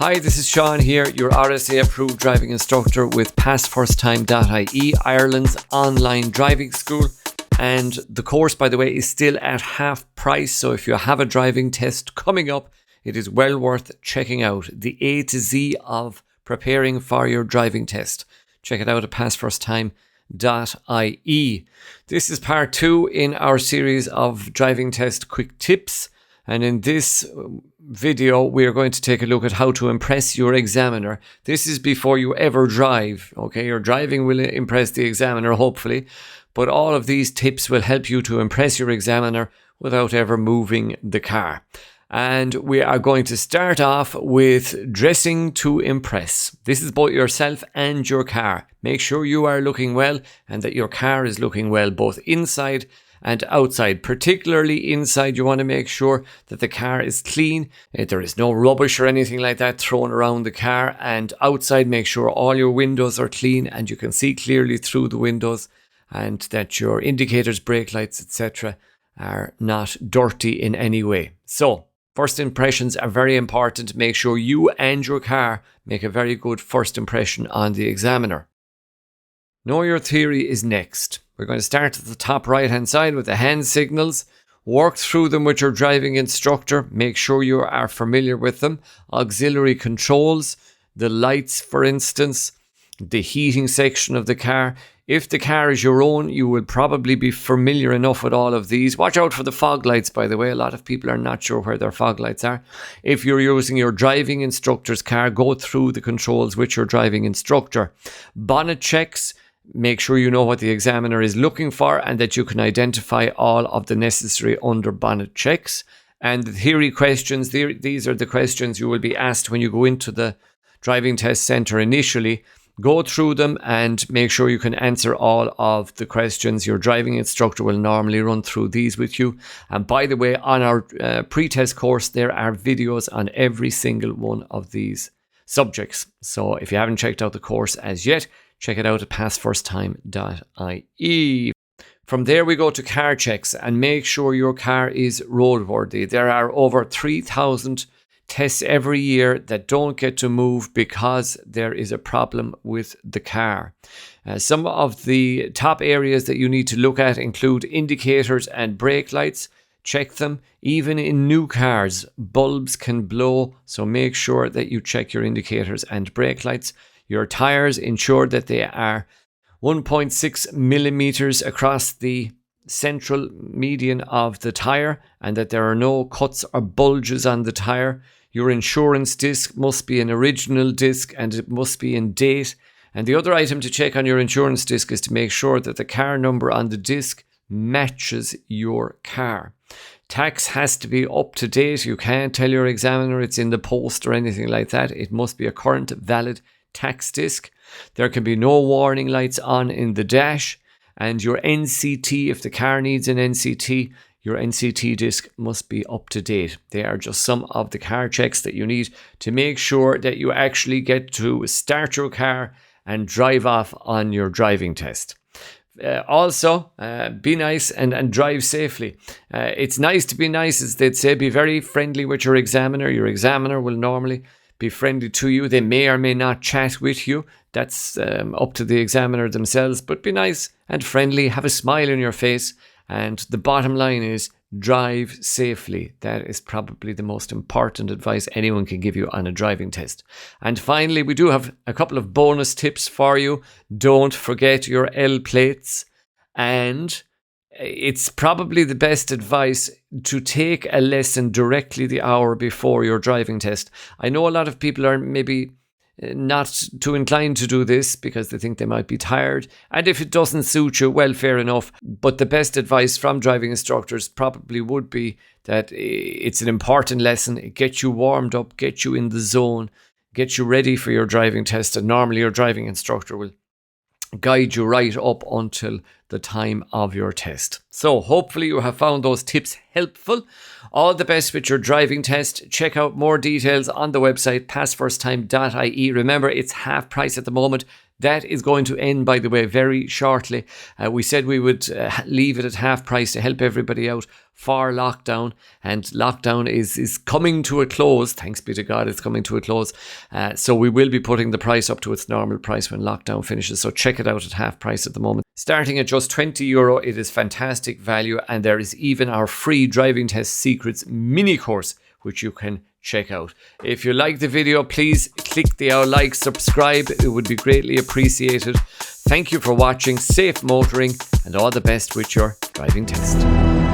Hi, this is Sean here, your RSA approved driving instructor with PassFirstTime.ie, Ireland's online driving school. And the course, by the way, is still at half price. So if you have a driving test coming up, it is well worth checking out. The A to Z of preparing for your driving test. Check it out at PassFirstTime.ie. This is part 2 in our series of driving test quick tips. And in this video, we are going to take a look at how to impress your examiner. This is before you ever drive, okay? Your driving will impress the examiner, hopefully. But all of these tips will help you to impress your examiner without ever moving the car. And we are going to start off with dressing to impress. This is both yourself and your car. Make sure you are looking well and that your car is looking well, both inside and outside. Particularly inside, you want to make sure that the car is clean. There is no rubbish or anything like that thrown around the car. And outside, make sure all your windows are clean and you can see clearly through the windows, and that your indicators, brake lights, etc. are not dirty in any way. So, first impressions are very important. Make sure you and your car make a very good first impression on the examiner. Know your theory is next. We're going to start at the top right hand side with the hand signals. Work through them with your driving instructor. Make sure you are familiar with them. Auxiliary controls, the lights for instance, the heating section of the car. If the car is your own, you will probably be familiar enough with all of these. Watch out for the fog lights, by the way. A lot of people are not sure where their fog lights are. If you're using your driving instructor's car, go through the controls with your driving instructor. Bonnet checks. Make sure you know what the examiner is looking for and that you can identify all of the necessary under bonnet checks. And the theory questions, these are the questions you will be asked when you go into the driving test centre initially. Go through them and make sure you can answer all of the questions. Your driving instructor will normally run through these with you. And by the way, on our pre-test course, there are videos on every single one of these subjects. So if you haven't checked out the course as yet, check it out at PassFirstTime.ie. From there, we go to car checks and make sure your car is roadworthy. There are over 3,000 tests every year that don't get to move because there is a problem with the car. Some of the top areas that you need to look at include indicators and brake lights. Check them. Even in new cars, bulbs can blow, so make sure that you check your indicators and brake lights. Your tires, ensure that they are 1.6 millimeters across the central median of the tire and that there are no cuts or bulges on the tire. Your insurance disc must be an original disc and it must be in date. And the other item to check on your insurance disc is to make sure that the car number on the disc matches your car. Tax has to be up to date. You can't tell your examiner it's in the post or anything like that. It must be a current, valid tax disc. There can be no warning lights on in the dash. And your NCT, if the car needs an NCT, your NCT disc must be up to date. They are just some of the car checks that you need to make sure that you actually get to start your car and drive off on your driving test. Also, be nice and drive safely. It's nice to be nice, as they'd say. Be very friendly with your examiner. Your examiner will normally be friendly to you. They may or may not chat with you. That's up to the examiner themselves. But be nice and friendly. Have a smile on your face. And the bottom line is drive safely. That is probably the most important advice anyone can give you on a driving test. And finally, we do have a couple of bonus tips for you. Don't forget your L plates. And it's probably the best advice to take a lesson directly the hour before your driving test. I know a lot of people are maybe not too inclined to do this because they think they might be tired. And if it doesn't suit you, well, fair enough. But the best advice from driving instructors probably would be that it's an important lesson. It gets you warmed up, gets you in the zone, gets you ready for your driving test. And normally your driving instructor will guide you right up until the time of your test. So hopefully you have found those tips helpful. All the best with your driving test. Check out more details on the website PassFirstTime.ie. Remember, it's half price at the moment. That is going to end, by the way, very shortly. We said we would leave it at half price to help everybody out for lockdown, and lockdown is coming to a close. Thanks be to God, it's coming to a close. So we will be putting the price up to its normal price when lockdown finishes. So check it out at half price at the moment. Starting at just €20, it is fantastic value, and there is even our free driving test secrets mini course, which you can check out. If you like the video, please click the like, subscribe. It would be greatly appreciated. Thank you for watching. Safe motoring and all the best with your driving test.